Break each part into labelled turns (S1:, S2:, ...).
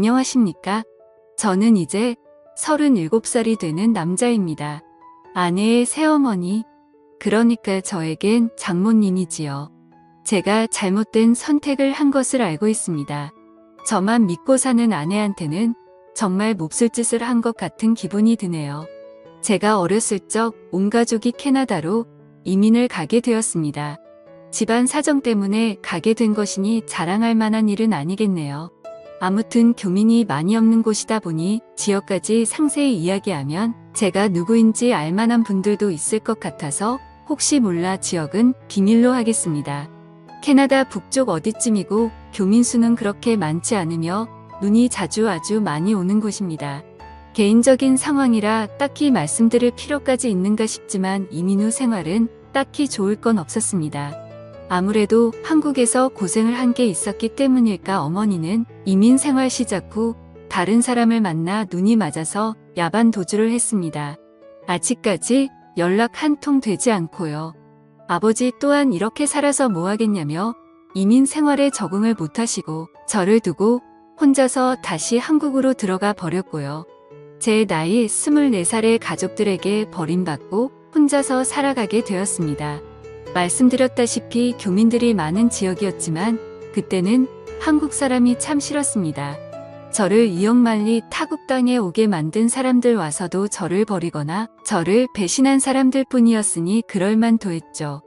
S1: 안녕하십니까? 저는 이제 37살이 되는 남자입니다. 아내의 새어머니, 그러니까 저에겐 장모님이지요. 제가 잘못된 선택을 한 것을 알고 있습니다. 저만 믿고 사는 아내한테는 정말 몹쓸 짓을 한 것 같은 기분이 드네요. 제가 어렸을 적 온 가족이 캐나다로 이민을 가게 되었습니다. 집안 사정 때문에 가게 된 것이니 자랑할 만한 일은 아니겠네요. 아무튼 교민이 많이 없는 곳이다 보니 지역까지 상세히 이야기하면 제가 누구인지 알 만한 분들도 있을 것 같아서 혹시 몰라 지역은 비밀로 하겠습니다. 캐나다 북쪽 어디쯤이고 교민 수는 그렇게 많지 않으며 눈이 아주 많이 오는 곳입니다. 개인적인 상황이라 딱히 말씀드릴 필요까지 있는가 싶지만 이민 후 생활은 딱히 좋을 건 없었습니다. 아무래도 한국에서 고생을 한 게 있었기 때문일까 어머니는 이민 생활 시작 후 다른 사람을 만나 눈이 맞아서 야반 도주를 했습니다. 아직까지 연락 한 통 되지 않고요. 아버지 또한 이렇게 살아서 뭐 하겠냐며 이민 생활에 적응을 못하시고 저를 두고 혼자서 다시 한국으로 들어가 버렸고요. 제 나이 24살의 가족들에게 버림받고 혼자서 살아가게 되었습니다. 말씀드렸다시피 교민들이 많은 지역이었지만 그때는 한국 사람이 참 싫었습니다. 저를 이역만리 타국 땅에 오게 만든 사람들 와서도 저를 버리거나 저를 배신한 사람들 뿐이었으니 그럴만도 했죠.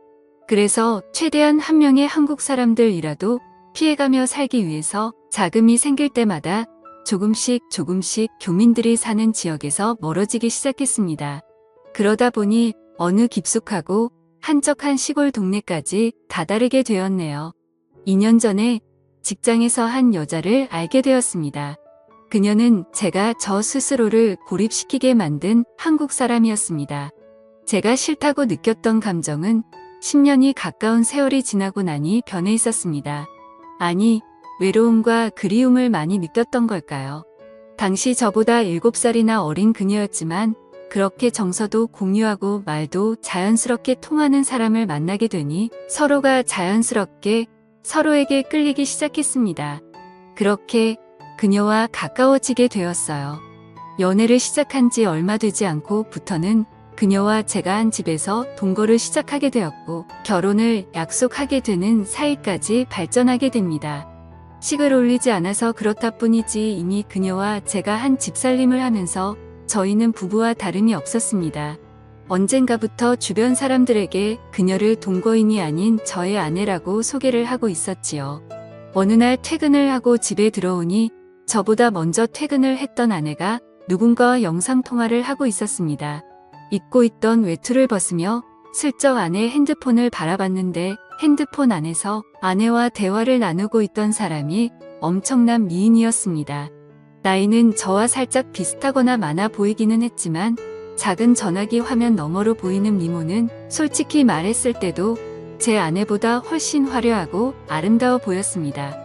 S1: 그래서 최대한 한 명의 한국 사람들이라도 피해가며 살기 위해서 자금이 생길 때마다 조금씩 교민들이 사는 지역에서 멀어지기 시작했습니다. 그러다 보니 어느 깊숙하고 한적한 시골 동네까지 다다르게 되었네요. 2년 전에 직장에서 한 여자를 알게 되었습니다. 그녀는 제가 저 스스로를 고립시키게 만든 한국 사람이었습니다. 제가 싫다고 느꼈던 감정은 10년이 가까운 세월이 지나고 나니 변해 있었습니다. 아니, 외로움과 그리움을 많이 느꼈던 걸까요? 당시 저보다 7살이나 어린 그녀였지만 그렇게 정서도 공유하고 말도 자연스럽게 통하는 사람을 만나게 되니 서로가 자연스럽게 서로에게 끌리기 시작했습니다. 그렇게 그녀와 가까워지게 되었어요. 연애를 시작한 지 얼마 되지 않고부터는 그녀와 제가 한 집에서 동거를 시작하게 되었고 결혼을 약속하게 되는 사이까지 발전하게 됩니다. 식을 올리지 않아서 그렇다 뿐이지 이미 그녀와 제가 한 집살림을 하면서 저희는 부부와 다름이 없었습니다. 언젠가부터 주변 사람들에게 그녀를 동거인이 아닌 저의 아내라고 소개를 하고 있었지요. 어느 날 퇴근을 하고 집에 들어오니 저보다 먼저 퇴근을 했던 아내가 누군가와 영상통화를 하고 있었습니다. 입고 있던 외투를 벗으며 슬쩍 아내의 핸드폰을 바라봤는데 핸드폰 안에서 아내와 대화를 나누고 있던 사람이 엄청난 미인이었습니다. 나이는 저와 살짝 비슷하거나 많아 보이기는 했지만 작은 전화기 화면 너머로 보이는 미모는 솔직히 말했을 때도 제 아내보다 훨씬 화려하고 아름다워 보였습니다.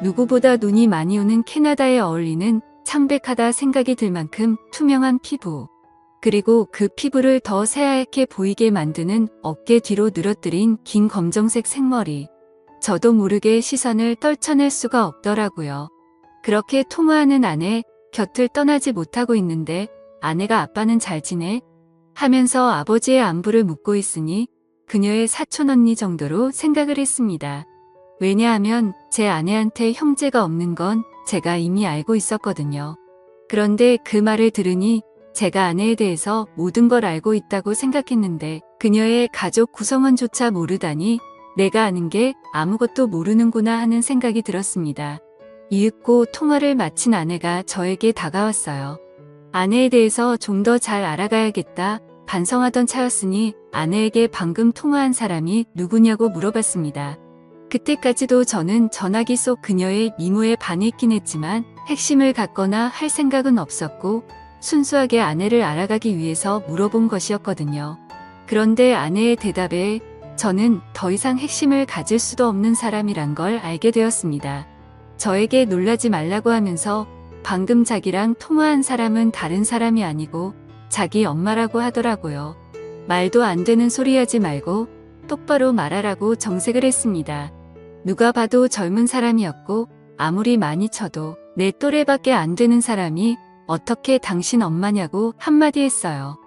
S1: 누구보다 눈이 많이 오는 캐나다에 어울리는 창백하다 생각이 들 만큼 투명한 피부. 그리고 그 피부를 더 새하얗게 보이게 만드는 어깨 뒤로 늘어뜨린 긴 검정색 생머리. 저도 모르게 시선을 떨쳐낼 수가 없더라고요. 그렇게 통화하는 아내 곁을 떠나지 못하고 있는데 아내가 아빠는 잘 지내? 하면서 아버지의 안부를 묻고 있으니 그녀의 사촌 언니 정도로 생각을 했습니다. 왜냐하면 제 아내한테 형제가 없는 건 제가 이미 알고 있었거든요. 그런데 그 말을 들으니 제가 아내에 대해서 모든 걸 알고 있다고 생각했는데 그녀의 가족 구성원조차 모르다니 내가 아는 게 아무것도 모르는구나 하는 생각이 들었습니다. 이윽고 통화를 마친 아내가 저에게 다가왔어요. 아내에 대해서 좀 더 잘 알아가야겠다 반성하던 차였으니 아내에게 방금 통화한 사람이 누구냐고 물어봤습니다. 그때까지도 저는 전화기 속 그녀의 미모에 반했긴 했지만 핵심을 갖거나 할 생각은 없었고 순수하게 아내를 알아가기 위해서 물어본 것이었거든요. 그런데 아내의 대답에 저는 더 이상 핵심을 가질 수도 없는 사람이란 걸 알게 되었습니다. 저에게 놀라지 말라고 하면서 방금 자기랑 통화한 사람은 다른 사람이 아니고 자기 엄마라고 하더라고요. 말도 안 되는 소리 하지 말고 똑바로 말하라고 정색을 했습니다. 누가 봐도 젊은 사람이었고 아무리 많이 쳐도 내 또래밖에 안 되는 사람이 어떻게 당신 엄마냐고 한마디 했어요.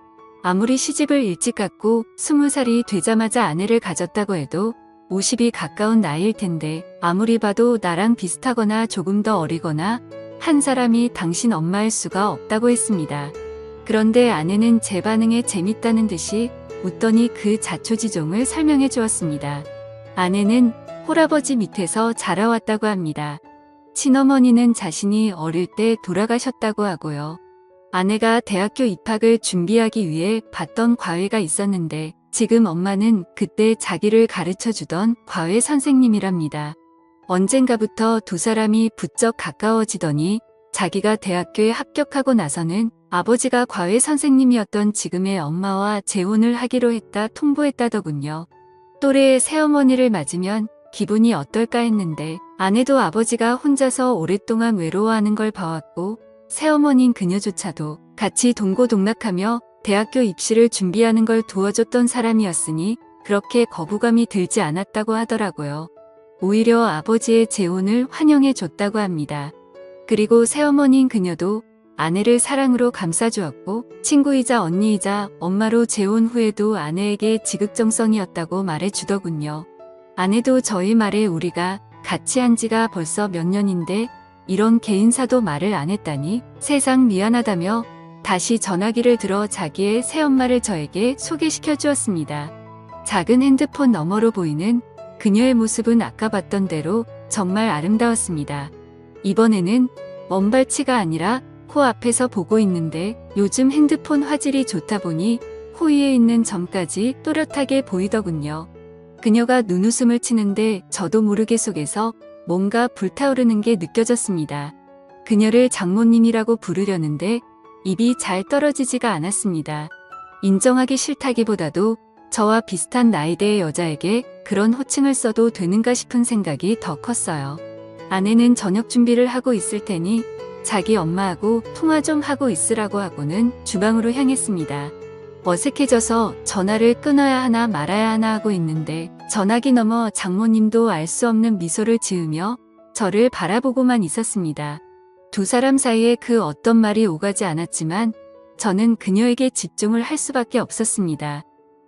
S1: 아무리 시집을 일찍 갔고 20살이 되자마자 아내를 가졌다고 해도 50이 가까운 나이일 텐데 아무리 봐도 나랑 비슷하거나 조금 더 어리거나 한 사람이 당신 엄마일 수가 없다고 했습니다. 그런데 아내는 제 반응에 재밌다는 듯이 웃더니 그 자초지종을 설명해 주었습니다. 아내는 홀아버지 밑에서 자라왔다고 합니다. 친어머니는 자신이 어릴 때 돌아가셨다고 하고요. 아내가 대학교 입학을 준비하기 위해 봤던 과외가 있었는데 지금 엄마는 그때 자기를 가르쳐 주던 과외 선생님이랍니다. 언젠가부터 두 사람이 부쩍 가까워지더니 자기가 대학교에 합격하고 나서는 아버지가 과외 선생님이었던 지금의 엄마와 재혼을 하기로 했다 통보했다더군요. 또래의 새어머니를 맞으면 기분이 어떨까 했는데 아내도 아버지가 혼자서 오랫동안 외로워하는 걸 봐왔고 새어머니인 그녀조차도 같이 동고동락하며 대학교 입시를 준비하는 걸 도와줬던 사람이었으니 그렇게 거부감이 들지 않았다고 하더라고요. 오히려 아버지의 재혼을 환영해 줬다고 합니다. 그리고 새어머니인 그녀도 아내를 사랑으로 감싸주었고 친구이자 언니이자 엄마로 재혼 후에도 아내에게 지극정성이었다고 말해주더군요. 아내도 저희 말에 우리가 같이 한 지가 벌써 몇 년인데 이런 개인사도 말을 안 했다니 세상 미안하다며 다시 전화기를 들어 자기의 새엄마를 저에게 소개시켜 주었습니다. 작은 핸드폰 너머로 보이는 그녀의 모습은 아까 봤던 대로 정말 아름다웠습니다. 이번에는 먼발치가 아니라 코앞에서 보고 있는데 요즘 핸드폰 화질이 좋다 보니 호위에 있는 점까지 또렷하게 보이더군요. 그녀가 눈웃음을 치는데 저도 모르게 속에서 뭔가 불타오르는 게 느껴졌습니다. 그녀를 장모님이라고 부르려는데 입이 잘 떨어지지가 않았습니다. 인정하기 싫다기보다도 저와 비슷한 나이대의 여자에게 그런 호칭을 써도 되는가 싶은 생각이 더 컸어요. 아내는 저녁 준비를 하고 있을 테니 자기 엄마하고 통화 좀 하고 있으라고 하고는 주방으로 향했습니다. 어색해져서 전화를 끊어야 하나 말아야 하나 하고 있는데 전화기 너머 장모님도 알 수 없는 미소를 지으며 저를 바라보고만 있었습니다. 두 사람 사이에 그 어떤 말이 오가지 않았지만 저는 그녀에게 집중을 할 수밖에 없었습니다.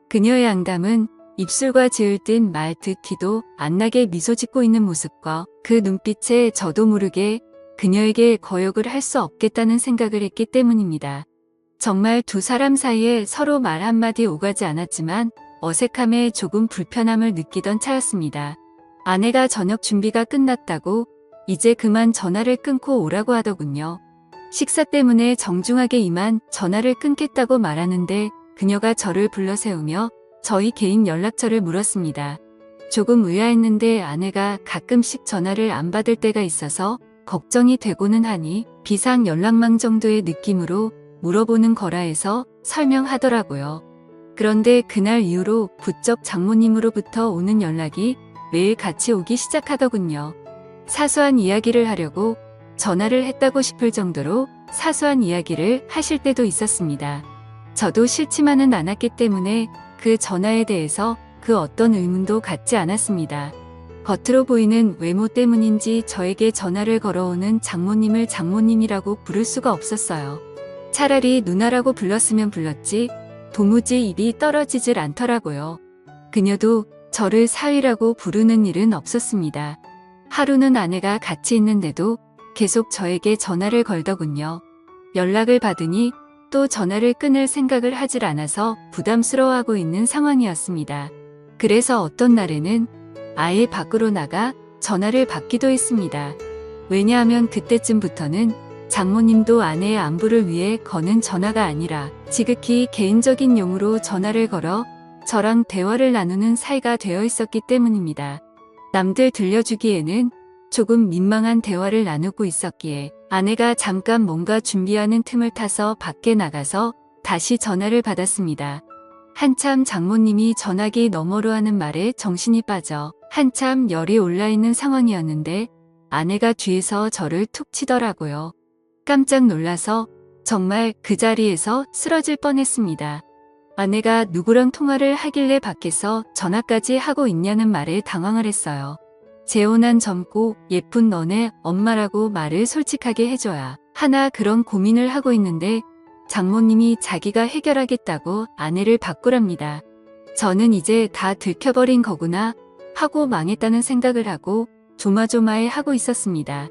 S1: 그녀의 앙담은 입술과 지을 듯 말듯 티도 안 나게 미소 짓고 있는 모습과 그 눈빛에 저도 모르게 그녀에게 거역을 할 수 없겠다는 생각을 했기 때문입니다. 정말 두 사람 사이에 서로 말 한마디 오가지 않았지만 어색함에 조금 불편함을 느끼던 차였습니다. 아내가 저녁 준비가 끝났다고 이제 그만 전화를 끊고 오라고 하더군요. 식사 때문에 정중하게 이만 전화를 끊겠다고 말하는데 그녀가 저를 불러 세우며 저희 개인 연락처를 물었습니다. 조금 의아했는데 아내가 가끔씩 전화를 안 받을 때가 있어서 걱정이 되고는 하니 비상 연락망 정도의 느낌으로 물어보는 거라 해서 설명하더라고요. 그런데 그날 이후로 부쩍 장모님으로부터 오는 연락이 매일 같이 오기 시작하더군요. 사소한 이야기를 하려고 전화를 했다고 싶을 정도로 사소한 이야기를 하실 때도 있었습니다. 저도 싫지만은 않았기 때문에 그 전화에 대해서 그 어떤 의문도 갖지 않았습니다. 겉으로 보이는 외모 때문인지 저에게 전화를 걸어오는 장모님을 장모님이라고 부를 수가 없었어요. 차라리 누나라고 불렀으면 불렀지 도무지 입이 떨어지질 않더라고요. 그녀도 저를 사위라고 부르는 일은 없었습니다. 하루는 아내가 같이 있는데도 계속 저에게 전화를 걸더군요. 연락을 받으니 또 전화를 끊을 생각을 하질 않아서 부담스러워하고 있는 상황이었습니다. 그래서 어떤 날에는 아예 밖으로 나가 전화를 받기도 했습니다. 왜냐하면 그때쯤부터는 장모님도 아내의 안부를 위해 거는 전화가 아니라 지극히 개인적인 용으로 전화를 걸어 저랑 대화를 나누는 사이가 되어 있었기 때문입니다. 남들 들려주기에는 조금 민망한 대화를 나누고 있었기에 아내가 잠깐 뭔가 준비하는 틈을 타서 밖에 나가서 다시 전화를 받았습니다. 한참 장모님이 전화기 너머로 하는 말에 정신이 빠져 한참 열이 올라있는 상황이었는데 아내가 뒤에서 저를 툭 치더라고요. 깜짝 놀라서 정말 그 자리에서 쓰러질 뻔했습니다. 아내가 누구랑 통화를 하길래 밖에서 전화까지 하고 있냐는 말에 당황을 했어요. 재혼한 젊고 예쁜 너네 엄마라고 말을 솔직하게 해줘야 하나 그런 고민을 하고 있는데 장모님이 자기가 해결하겠다고 아내를 바꾸랍니다. 저는 이제 다 들켜버린 거구나 하고 망했다는 생각을 하고 조마조마해 하고 있었습니다.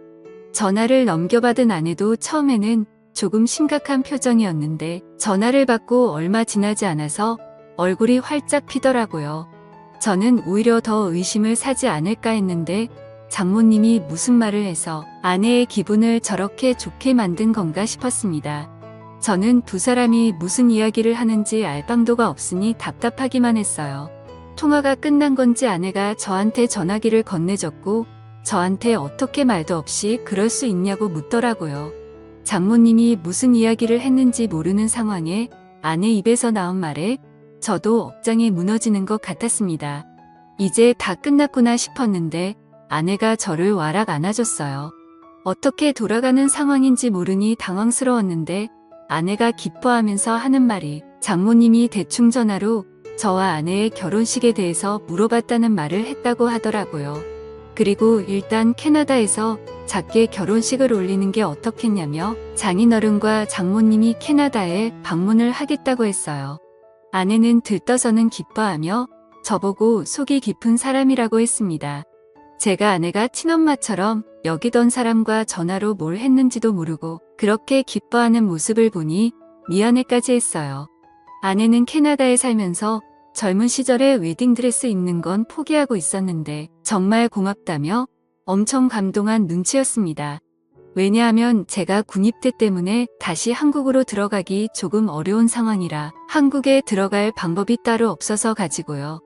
S1: 전화를 넘겨받은 아내도 처음에는 조금 심각한 표정이었는데 전화를 받고 얼마 지나지 않아서 얼굴이 활짝 피더라고요. 저는 오히려 더 의심을 사지 않을까 했는데 장모님이 무슨 말을 해서 아내의 기분을 저렇게 좋게 만든 건가 싶었습니다. 저는 두 사람이 무슨 이야기를 하는지 알 방도가 없으니 답답하기만 했어요. 통화가 끝난 건지 아내가 저한테 전화기를 건네줬고 저한테 어떻게 말도 없이 그럴 수 있냐고 묻더라고요. 장모님이 무슨 이야기를 했는지 모르는 상황에 아내 입에서 나온 말에 저도 억장이 무너지는 것 같았습니다. 이제 다 끝났구나 싶었는데 아내가 저를 와락 안아줬어요. 어떻게 돌아가는 상황인지 모르니 당황스러웠는데 아내가 기뻐하면서 하는 말이 장모님이 대충 전화로 저와 아내의 결혼식에 대해서 물어봤다는 말을 했다고 하더라고요. 그리고 일단 캐나다에서 작게 결혼식을 올리는 게 어떻겠냐며 장인어른과 장모님이 캐나다에 방문을 하겠다고 했어요. 아내는 들떠서는 기뻐하며 저보고 속이 깊은 사람이라고 했습니다. 제가 아내가 친엄마처럼 여기던 사람과 전화로 뭘 했는지도 모르고 그렇게 기뻐하는 모습을 보니 미안해까지 했어요. 아내는 캐나다에 살면서 젊은 시절에 웨딩드레스 입는 건 포기하고 있었는데 정말 고맙다며 엄청 감동한 눈치였습니다. 왜냐하면 제가 군입대 때문에 다시 한국으로 들어가기 조금 어려운 상황이라 한국에 들어갈 방법이 따로 없어서 가지고요.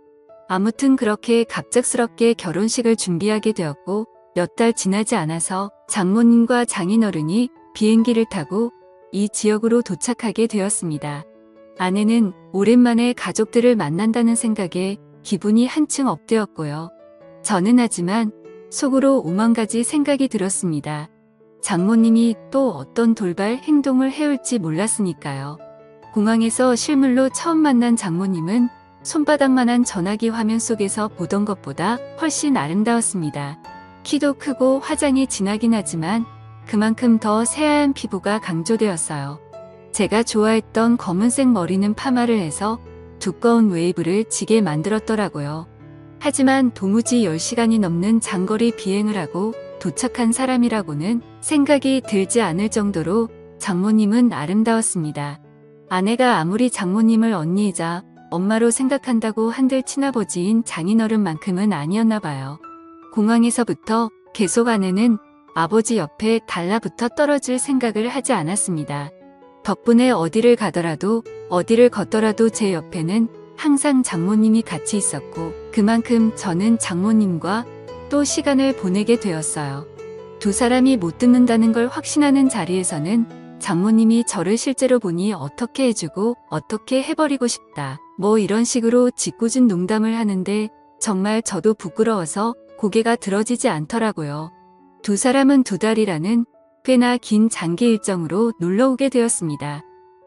S1: 아무튼 그렇게 갑작스럽게 결혼식을 준비하게 되었고 몇 달 지나지 않아서 장모님과 장인어른이 비행기를 타고 이 지역으로 도착하게 되었습니다. 아내는 오랜만에 가족들을 만난다는 생각에 기분이 한층 업되었고요. 저는 하지만 속으로 오만 가지 생각이 들었습니다. 장모님이 또 어떤 돌발 행동을 해올지 몰랐으니까요. 공항에서 실물로 처음 만난 장모님은 손바닥만한 전화기 화면 속에서 보던 것보다 훨씬 아름다웠습니다. 키도 크고 화장이 진하긴 하지만 그만큼 더 새하얀 피부가 강조되었어요. 제가 좋아했던 검은색 머리는 파마를 해서 두꺼운 웨이브를 지게 만들었더라고요. 하지만 도무지 10시간이 넘는 장거리 비행을 하고 도착한 사람이라고는 생각이 들지 않을 정도로 장모님은 아름다웠습니다. 아내가 아무리 장모님을 언니이자 엄마로 생각한다고 한들 친아버지인 장인어른만큼은 아니었나 봐요. 공항에서부터 계속 아내는 아버지 옆에 달라붙어 떨어질 생각을 하지 않았습니다. 덕분에 어디를 가더라도 어디를 걷더라도 제 옆에는 항상 장모님이 같이 있었고 그만큼 저는 장모님과 또 시간을 보내게 되었어요. 두 사람이 못 듣는다는 걸 확신하는 자리에서는 장모님이 저를 실제로 보니 어떻게 해주고 어떻게 해버리고 싶다. 뭐 이런 식으로 짓궂은 농담을 하는데 정말 저도 부끄러워서 고개가 들어지지 않더라고요. 두 사람은 2달이라는 꽤나 긴 장기 일정으로 놀러 오게 되었습니다.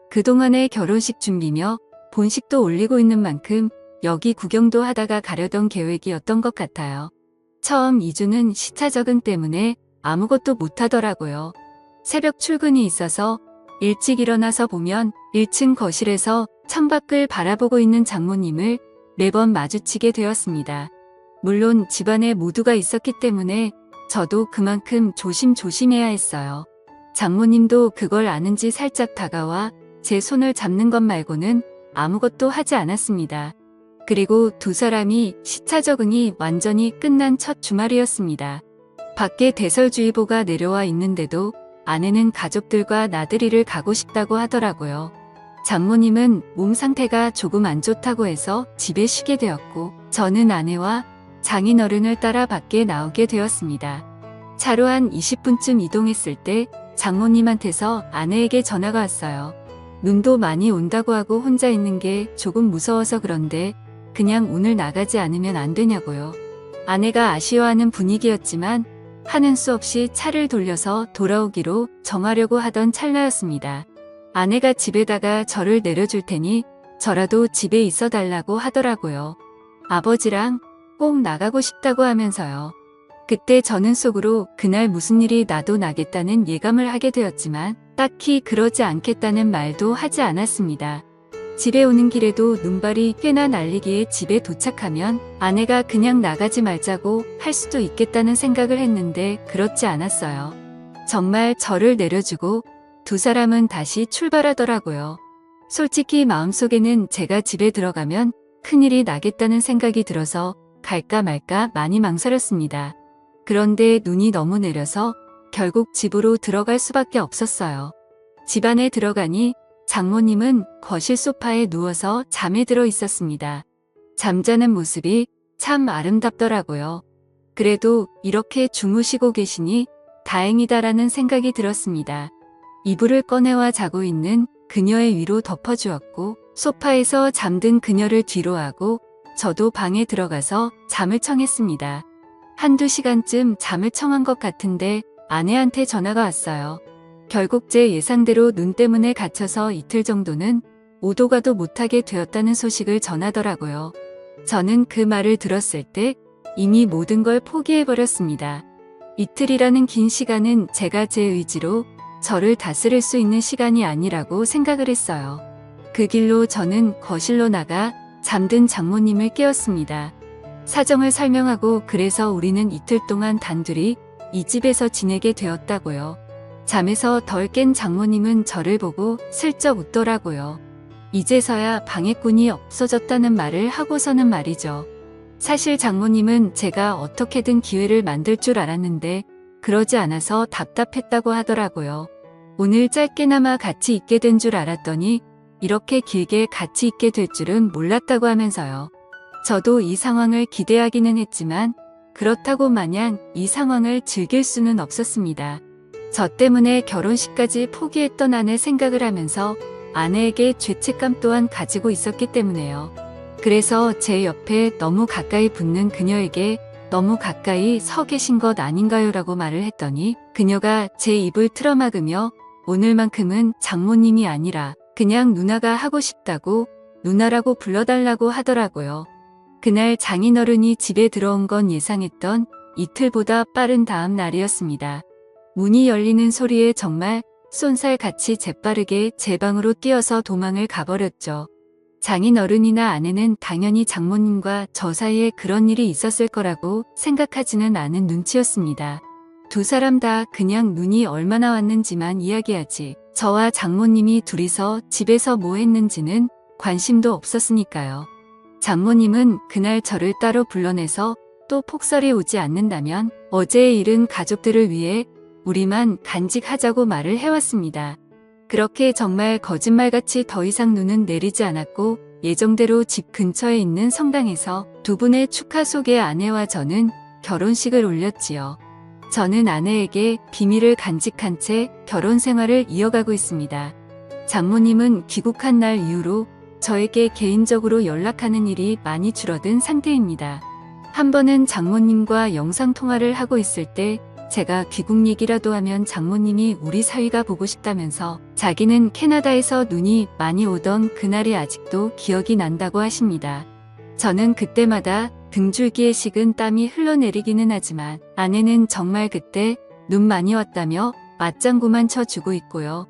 S1: 그동안의 결혼식 준비며 본식도 올리고 있는 만큼 여기 구경도 하다가 가려던 계획이었던 것 같아요. 처음 2주는 시차 적응 때문에 아무것도 못하더라고요. 새벽 출근이 있어서 일찍 일어나서 보면 1층 거실에서 창밖을 바라보고 있는 장모님을 매번 마주치게 되었습니다. 물론 집안에 모두가 있었기 때문에 저도 그만큼 조심조심해야 했어요. 장모님도 그걸 아는지 살짝 다가와 제 손을 잡는 것 말고는 아무것도 하지 않았습니다. 그리고 두 사람이 시차 적응이 완전히 끝난 첫 주말이었습니다. 밖에 대설주의보가 내려와 있는데도 아내는 가족들과 나들이를 가고 싶다고 하더라고요. 장모님은 몸 상태가 조금 안 좋다고 해서 집에 쉬게 되었고 저는 아내와 장인어른을 따라 밖에 나오게 되었습니다. 차로 한 20분쯤 이동했을 때 장모님한테서 아내에게 전화가 왔어요. 눈도 많이 온다고 하고 혼자 있는 게 조금 무서워서 그런데 그냥 오늘 나가지 않으면 안 되냐고요. 아내가 아쉬워하는 분위기였지만 하는 수 없이 차를 돌려서 돌아오기로 정하려고 하던 찰나였습니다. 아내가 집에다가 저를 내려줄 테니 저라도 집에 있어 달라고 하더라고요. 아버지랑 꼭 나가고 싶다고 하면서요. 그때 저는 속으로 그날 무슨 일이 나도 나겠다는 예감을 하게 되었지만 딱히 그러지 않겠다는 말도 하지 않았습니다. 집에 오는 길에도 눈발이 꽤나 날리기에 집에 도착하면 아내가 그냥 나가지 말자고 할 수도 있겠다는 생각을 했는데 그렇지 않았어요. 정말 저를 내려주고 두 사람은 다시 출발하더라고요. 솔직히 마음속에는 제가 집에 들어가면 큰일이 나겠다는 생각이 들어서 갈까 말까 많이 망설였습니다. 그런데 눈이 너무 내려서 결국 집으로 들어갈 수밖에 없었어요. 집 안에 들어가니 장모님은 거실 소파에 누워서 잠에 들어 있었습니다. 잠자는 모습이 참 아름답더라고요. 그래도 이렇게 주무시고 계시니 다행이다라는 생각이 들었습니다. 이불을 꺼내와 자고 있는 그녀의 위로 덮어주었고 소파에서 잠든 그녀를 뒤로 하고 저도 방에 들어가서 잠을 청했습니다. 한두 시간쯤 잠을 청한 것 같은데 아내한테 전화가 왔어요. 결국 제 예상대로 눈 때문에 갇혀서 이틀 정도는 오도 가도 못하게 되었다는 소식을 전하더라고요. 저는 그 말을 들었을 때 이미 모든 걸 포기해버렸습니다. 이틀이라는 긴 시간은 제가 제 의지로 저를 다스릴 수 있는 시간이 아니라고 생각을 했어요. 그 길로 저는 거실로 나가 잠든 장모님을 깨웠습니다. 사정을 설명하고 그래서 우리는 이틀 동안 단둘이 이 집에서 지내게 되었다고요. 잠에서 덜 깬 장모님은 저를 보고 슬쩍 웃더라고요. 이제서야 방해꾼이 없어졌다는 말을 하고서는 말이죠. 사실 장모님은 제가 어떻게든 기회를 만들 줄 알았는데 그러지 않아서 답답했다고 하더라고요. 오늘 짧게나마 같이 있게 된 줄 알았더니 이렇게 길게 같이 있게 될 줄은 몰랐다고 하면서요. 저도 이 상황을 기대하기는 했지만 그렇다고 마냥 이 상황을 즐길 수는 없었습니다. 저 때문에 결혼식까지 포기했던 아내 생각을 하면서 아내에게 죄책감 또한 가지고 있었기 때문에요. 그래서 제 옆에 너무 가까이 붙는 그녀에게 너무 가까이 서 계신 것 아닌가요? 라고 말을 했더니 그녀가 제 입을 틀어막으며 오늘만큼은 장모님이 아니라 그냥 누나가 하고 싶다고 누나라고 불러달라고 하더라고요. 그날 장인어른이 집에 들어온 건 예상했던 이틀보다 빠른 다음 날이었습니다. 문이 열리는 소리에 정말 쏜살같이 재빠르게 제 방으로 뛰어서 도망을 가버렸죠. 장인어른이나 아내는 당연히 장모님과 저 사이에 그런 일이 있었을 거라고 생각하지는 않은 눈치였습니다. 두 사람 다 그냥 눈이 얼마나 왔는지만 이야기하지 저와 장모님이 둘이서 집에서 뭐 했는지는 관심도 없었으니까요. 장모님은 그날 저를 따로 불러내서 또 폭설이 오지 않는다면 어제의 일은 가족들을 위해 우리만 간직하자고 말을 해왔습니다. 그렇게 정말 거짓말같이 더 이상 눈은 내리지 않았고 예정대로 집 근처에 있는 성당에서 두 분의 축하 속에 아내와 저는 결혼식을 올렸지요. 저는 아내에게 비밀을 간직한 채 결혼 생활을 이어가고 있습니다. 장모님은 귀국한 날 이후로 저에게 개인적으로 연락하는 일이 많이 줄어든 상태입니다. 한 번은 장모님과 영상통화를 하고 있을 때 제가 귀국 얘기라도 하면 장모님이 우리 사위가 보고 싶다면서 자기는 캐나다에서 눈이 많이 오던 그날이 아직도 기억이 난다고 하십니다. 저는 그때마다 등줄기에 식은 땀이 흘러내리기는 하지만 아내는 정말 그때 눈 많이 왔다며 맞장구만 쳐주고 있고요.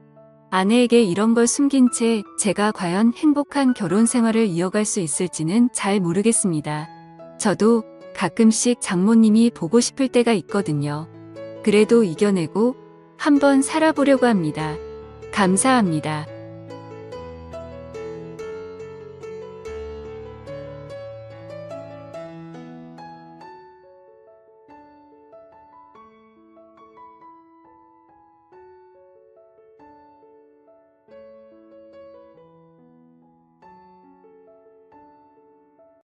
S1: 아내에게 이런 걸 숨긴 채 제가 과연 행복한 결혼 생활을 이어갈 수 있을지는 잘 모르겠습니다. 저도 가끔씩 장모님이 보고 싶을 때가 있거든요. 그래도 이겨내고 한번 살아보려고 합니다. 감사합니다.